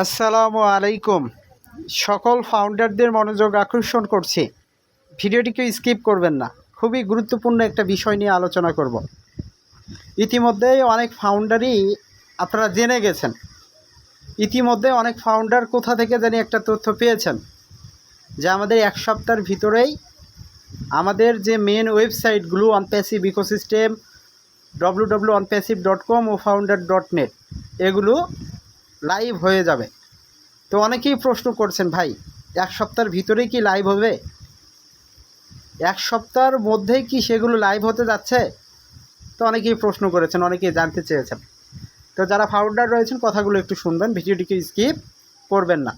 আসসালামু আলাইকুম। সকল ফাউন্ডারদের মনোযোগ আকর্ষণ করছি, ভিডিওটিকে স্কিপ করবেন না। খুবই গুরুত্বপূর্ণ একটা বিষয় নিয়ে আলোচনা করব। ইতিমধ্যেই অনেক ফাউন্ডারই আপনারা জেনে গেছেন, ইতিমধ্যে অনেক ফাউন্ডার কোথা থেকে জানি একটা তথ্য পেয়েছেন যে আমাদের এক সপ্তাহের ভিতরেই আমাদের যে মেন ওয়েবসাইটগুলো অনপ্যাসিভ ইকোসিস্টেম, www.onpassive.com ও founder.net এগুলো লাইভ হয়ে যাবে। তো অনেকেই প্রশ্ন করছেন, ভাই এক সপ্তাহের ভিতরেই কি লাইভ হবে? এক সপ্তাহের মধ্যেই কি সেগুলো লাইভ হতে যাচ্ছে? তো অনেকেই প্রশ্ন করেছেন, অনেকেই জানতে চেয়েছেন। তো যারা ফাউন্ডার রয়েছেন কথাগুলো একটু শুনবেন, ভিডিওটিকে স্কিপ করবেন না।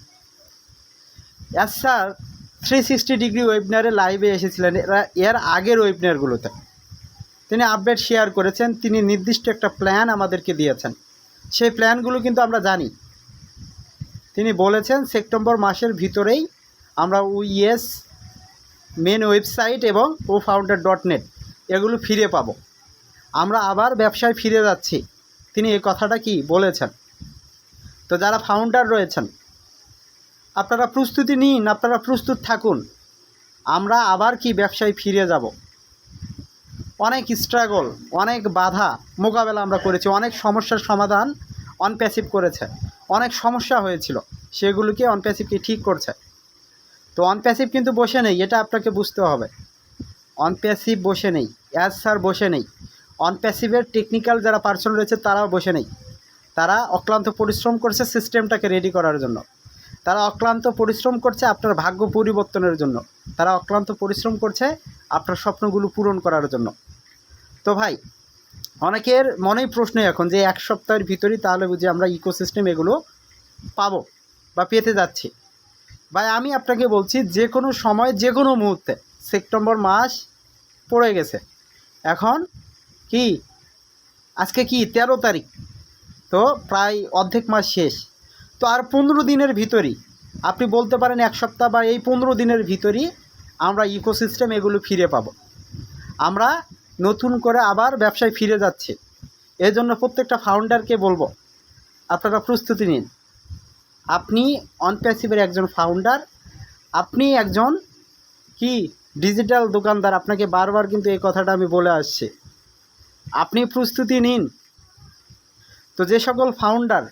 স্যার 360 ডিগ্রি ওয়েবিনারে লাইভে এসেছিলেন এর আগের ওয়েবিনারগুলোতে। তিনি আপডেট শেয়ার করেছেন, তিনি নির্দিষ্ট একটা প্ল্যান আমাদেরকে দিয়েছেন। সেই প্ল্যানগুলো কিন্তু আমরা জানি। তিনি বলেছেন সেপ্টেম্বর মাসের ভিতরেই আমরা ইউএস মেন ওয়েবসাইট এবং founder.net এগুলো ফিরে পাবো, আমরা আবার ব্যবসায় ফিরে যাচ্ছি। তিনি এই কথাটা কি বলেছেন। তো যারা ফাউন্ডার রয়েছেন আপনারা প্রস্তুতি নিন, আপনারা প্রস্তুত থাকুন, আমরা আবার কি ব্যবসায় ফিরে যাব। অনেক স্ট্রাগল, অনেক বাধা মোকাবেলা আমরা করেছি, অনেক সমস্যার সমাধান অনপ্যাসিভ করেছে, অনেক সমস্যা হয়েছিল সেগুলোকে অনপ্যাসিভকে ঠিক করছে। তো অনপ্যাসিভ কিন্তু বসে নেই, এটা আপনাকে বুঝতে হবে। অনপ্যাসিভ বসে নেই, স্যার বসে নেই। অনপ্যাসিভের টেকনিক্যাল যারা পার্সন রয়েছে তারাও বসে নেই। তারা অক্লান্ত পরিশ্রম করছে সিস্টেমটাকে রেডি করার জন্য। তারা অক্লান্ত পরিশ্রম করছে আপনার ভাগ্য পরিবর্তনের জন্য। তারা অক্লান্ত পরিশ্রম করছে আপনার স্বপ্নগুলো পূরণ করার জন্য। তো ভাই অনেকের মনেই প্রশ্ন এখন যে এক সপ্তাহের ভিতরেই তাহলে বুঝি আমরা ইকোসিস্টেম এগুলো পাবো বা পেতে যাচ্ছি। ভাই আমি আপনাকে বলছি যে কোনো সময় যে কোনো মুহূর্তে, সেপ্টেম্বর মাস পড়ে গেছে, এখন কি আজকে কি 13 তারিখ, তো প্রায় অর্ধেক মাস শেষ। তো আর 15 দিনের ভিতরই আপনি বলতে পারেন এক সপ্তাহ বা এই 15 দিনের ভিতরই আমরা ইকোসিস্টেম এগুলো ফিরে পাবো, আমরা নতুন করে আবার ব্যবসায় ফিরে যাচ্ছি। এই জন্য প্রত্যেকটা ফাউন্ডারকে বলবো আপনারা প্রস্তুতি নিন। আপনি অনপ্যাসিভের একজন ফাউন্ডার, আপনি একজন কি ডিজিটাল দোকানদার, আপনাকে বারবার কিন্তু এই কথাটা আমি বলে আসছি, আপনি প্রস্তুতি নিন। তো যে সকল ফাউন্ডার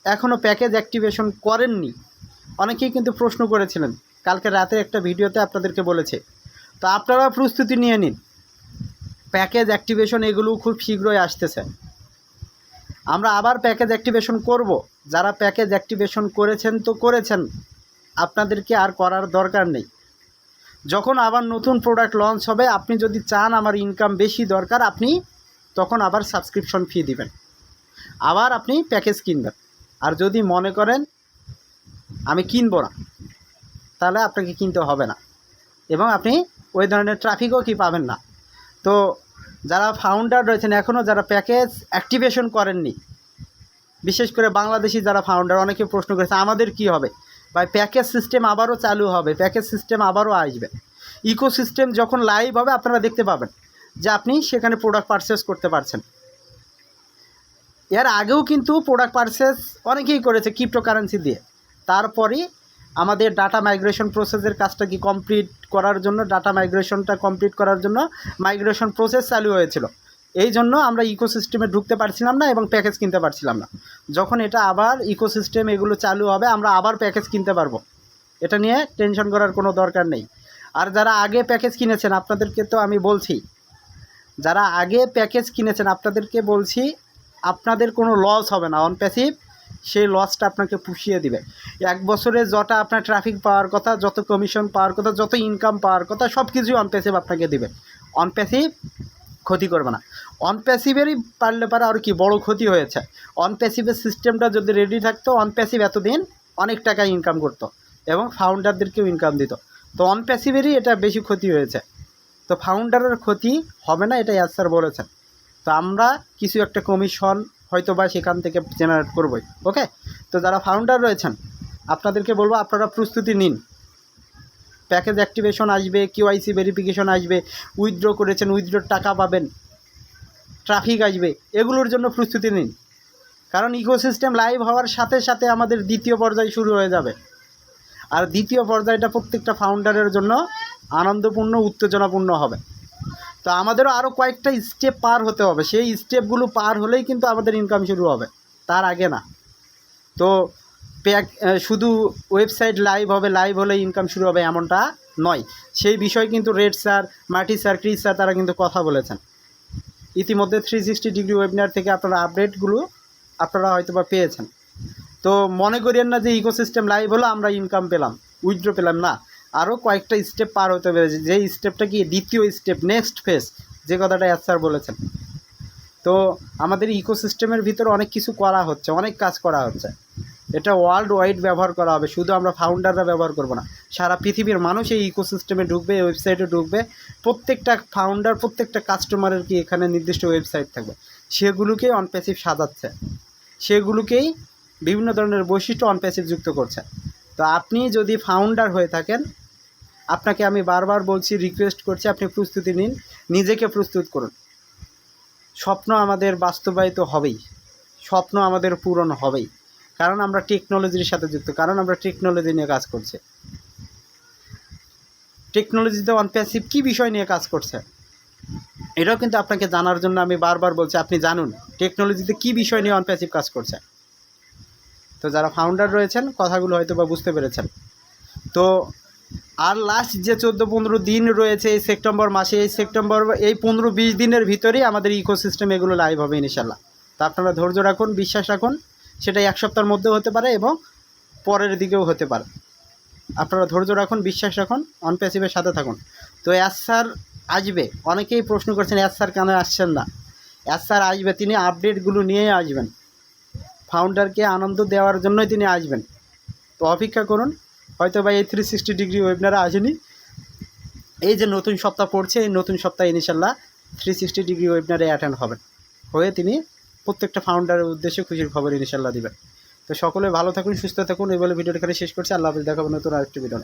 এখনও প্যাকেজ অ্যাক্টিভেশন করেননি, অনেকেই কিন্তু প্রশ্ন করেছিলেন, কালকে রাতে একটা ভিডিওতে আপনাদেরকে বলেছে। তো আপনারা প্রস্তুতি নিয়ে নিন, প্যাকেজ অ্যাক্টিভেশন এগুলো খুব শীঘ্রই আসতেছে। আমরা আবার প্যাকেজ অ্যাক্টিভেশন করব। যারা প্যাকেজ অ্যাক্টিভেশন করেছেন তো করেছেন, আপনাদেরকে আর করার দরকার নেই। যখন আবার নতুন প্রোডাক্ট লঞ্চ হবে, আপনি যদি চান আমার ইনকাম বেশি দরকার, আপনি তখন আবার সাবস্ক্রিপশন ফি দিবেন, আবার আপনি প্যাকেজ কিনবেন। আর যদি মনে করেন আমি কিনবো না, তাহলে আপনাকে কিনতে হবে না এবং আপনি ওই ধরনের ট্রাফিকও কি পাবেন না। তো যারা ফাউন্ডার রয়েছেন এখনও যারা প্যাকেজ অ্যাক্টিভেশন করেননি, বিশেষ করে বাংলাদেশি যারা ফাউন্ডার, অনেকে প্রশ্ন করেছে আমাদের কি হবে। বা প্যাকেজ সিস্টেম আবারও চালু হবে, প্যাকেজ সিস্টেম আবারও আসবে। ইকোসিস্টেম যখন লাইভ হবে আপনারা দেখতে পাবেন যে আপনি সেখানে প্রোডাক্ট পারচেস করতে পারছেন। এর আগেও কিন্তু প্রোডাক্ট পারচেস অনেকেই করেছে ক্রিপ্টোকারেন্সি দিয়ে। তারপরে আমাদের ডাটা মাইগ্রেশন প্রসেসের কাজটা কি কমপ্লিট করার জন্য, ডাটা মাইগ্রেশনটা কমপ্লিট করার জন্য মাইগ্রেশন প্রসেস চালু হয়েছিল। এই জন্য আমরা ইকোসিস্টেমে ঢুকতে পারছিলাম না এবং প্যাকেজ কিনতে পারছিলাম না। যখন এটা আবার ইকোসিস্টেম এগুলো চালু হবে, আমরা আবার প্যাকেজ কিনতে পারবো, এটা নিয়ে টেনশন করার কোনো দরকার নেই। আর যারা আগে প্যাকেজ কিনেছেন আপনাদেরকে তো আমি বলছি, যারা আগে প্যাকেজ কিনেছেন আপনাদেরকে বলছি আপনাদের কোনো লস হবে না। অনপ্যাসিভ সেই লসটা আপনাকে পুষিয়ে দিবে। এক বছরে যত আপনার ট্রাফিক পাওয়ার কথা, যত কমিশন পাওয়ার কথা, যত ইনকাম পাওয়ার কথা, সব কিছুই অনপ্যাসিভ আপনাকে দেবে। অনপ্যাসিভ ক্ষতি করবে না। অনপ্যাসিভেরই পারলে পারে আর কি বড় ক্ষতি হয়েছে। অনপ্যাসিভের সিস্টেমটা যদি রেডি থাকতো, অনপ্যাসিভ এতদিন অনেক টাকা ইনকাম করতো এবং ফাউন্ডারদেরকেও ইনকাম দিত। তো অনপ্যাসিভেরই এটা বেশি ক্ষতি হয়েছে। তো ফাউন্ডারের ক্ষতি হবে না, এটা স্যার বলেছেন। তো আমরা কিছু একটা কমিশন হয়তো বা সেখান থেকে জেনারেট করবই। ওকে, তো যারা ফাউন্ডার রয়েছেন আপনাদেরকে বলবো আপনারা প্রস্তুতি নিন। প্যাকেজ অ্যাক্টিভেশন আসবে, কেওয়াইসি ভেরিফিকেশন আসবে, উইথড্র করেছেন উইথড্রোর টাকা পাবেন, ট্রাফিক আসবে, এগুলোর জন্য প্রস্তুতি নিন। কারণ ইকোসিস্টেম লাইভ হওয়ার সাথে সাথে আমাদের দ্বিতীয় পর্যায় শুরু হয়ে যাবে। আর দ্বিতীয় পর্যায়টা প্রত্যেকটা ফাউন্ডারের জন্য আনন্দপূর্ণ, উত্তেজনাপূর্ণ হবে। তো আমাদেরও আরও কয়েকটা স্টেপ পার হতে হবে, সেই স্টেপগুলো পার হলেই কিন্তু আমাদের ইনকাম শুরু হবে, তার আগে না। তো শুধু ওয়েবসাইট লাইভ হবে, লাইভ হলে ইনকাম শুরু হবে এমনটা নয়। সেই বিষয়ে কিন্তু red sir, মার্টি sir, Chris sir তারা কিন্তু কথা বলেছেন ইতিমধ্যে। 360 ডিগ্রি ওয়েবিনার থেকে আপনারা আপডেটগুলো আপনারা হয়তো বা পেয়েছেন। তো মনে করিয়েন না যে ইকোসিস্টেম লাইভ হলো আমরা ইনকাম পেলাম, উইথড্র পেলাম, না। আরও কয়েকটা স্টেপ পার হতে হবে, যেই স্টেপটা কি দ্বিতীয় স্টেপ, নেক্সট ফেজ, যে কথাটা স্যার বলেছেন। তো আমাদের ইকোসিস্টেমের ভিতরে অনেক কিছু করা হচ্ছে, অনেক কাজ করা হচ্ছে। এটা ওয়ার্ল্ড ওয়াইড ব্যবহার করা হবে, শুধু আমরা ফাউন্ডাররা ব্যবহার করব না, সারা পৃথিবীর মানুষ এই ইকোসিস্টেমে ঢুকবে, এই ওয়েবসাইটে ঢুকবে। প্রত্যেকটা ফাউন্ডার, প্রত্যেকটা কাস্টমারের কি এখানে নির্দিষ্ট ওয়েবসাইট থাকবে, সেগুলোকেই অনপ্যাসিভ সাজাচ্ছে, সেগুলোকেই বিভিন্ন ধরনের বৈশিষ্ট্য অনপ্যাসিভ যুক্ত করছে। তো আপনি যদি ফাউন্ডার হয়ে থাকেন, আপনাকে আমি বারবার বলছি, রিকোয়েস্ট করছি, আপনি প্রস্তুতি নিন, নিজেকে প্রস্তুত করুন। স্বপ্ন আমাদের বাস্তবায়িত হবেই, স্বপ্ন আমাদের পূরণ হবেই, কারণ আমরা টেকনোলজির সাথে যুক্ত, কারণ আমরা টেকনোলজি নিয়ে কাজ করছি। টেকনোলজিতে অনপ্যাসিভ কী বিষয় নিয়ে কাজ করছে এটাও কিন্তু আপনাকে জানার জন্য আমি বারবার বলছি, আপনি জানুন টেকনোলজিতে কী বিষয় নিয়ে অনপ্যাসিভ কাজ করছে। তো যারা ফাউন্ডার রয়েছেন কথাগুলো হয়তো বা বুঝতে পেরেছেন। তো আর লাস্ট যে 14-15 দিন রয়েছে এই সেপ্টেম্বর মাসে, এই সেপ্টেম্বর এই 15-20 দিনের ভিতরেই আমাদের ইকোসিস্টেম এগুলো লাইভ হবে ইনশাল্লাহ। তো আপনারা ধৈর্য রাখুন, বিশ্বাস রাখুন, সেটা 1 সপ্তাহের মধ্যেও হতে পারে এবং পরের দিকেও হতে পারে। আপনারা ধৈর্য রাখুন, বিশ্বাস রাখুন, অনপ্যাসিভের সাথে থাকুন। তো স্যার আসবে, অনেকেই প্রশ্ন করছেন স্যার কেন আসছেন না। স্যার আসবে, তিনি আপডেটগুলো নিয়েই আসবেন, ফাউন্ডারকে আনন্দ দেওয়ার জন্যই তিনি আসবেন। তো অপেক্ষা করুন, হয়তো বা এই 360 ডিগ্রি ওয়েবিনারে আসেনি, এই যে নতুন সপ্তাহ পড়ছে, এই নতুন সপ্তাহে ইনশাল্লাহ 360 ডিগ্রি ওয়েবিনারে অ্যাটেন্ড হবেন, হয়ে তিনি প্রত্যেকটা ফাউন্ডারের উদ্দেশ্যে খুশির খবর ইনশাল্লাহ দিবেন। তো সকলে ভালো থাকুন, সুস্থ থাকুন, এই বলে ভিডিওটা এখানে শেষ করছি। আল্লাহ হাফেজ, দেখাবো নতুন আরেকটি ভিডিও।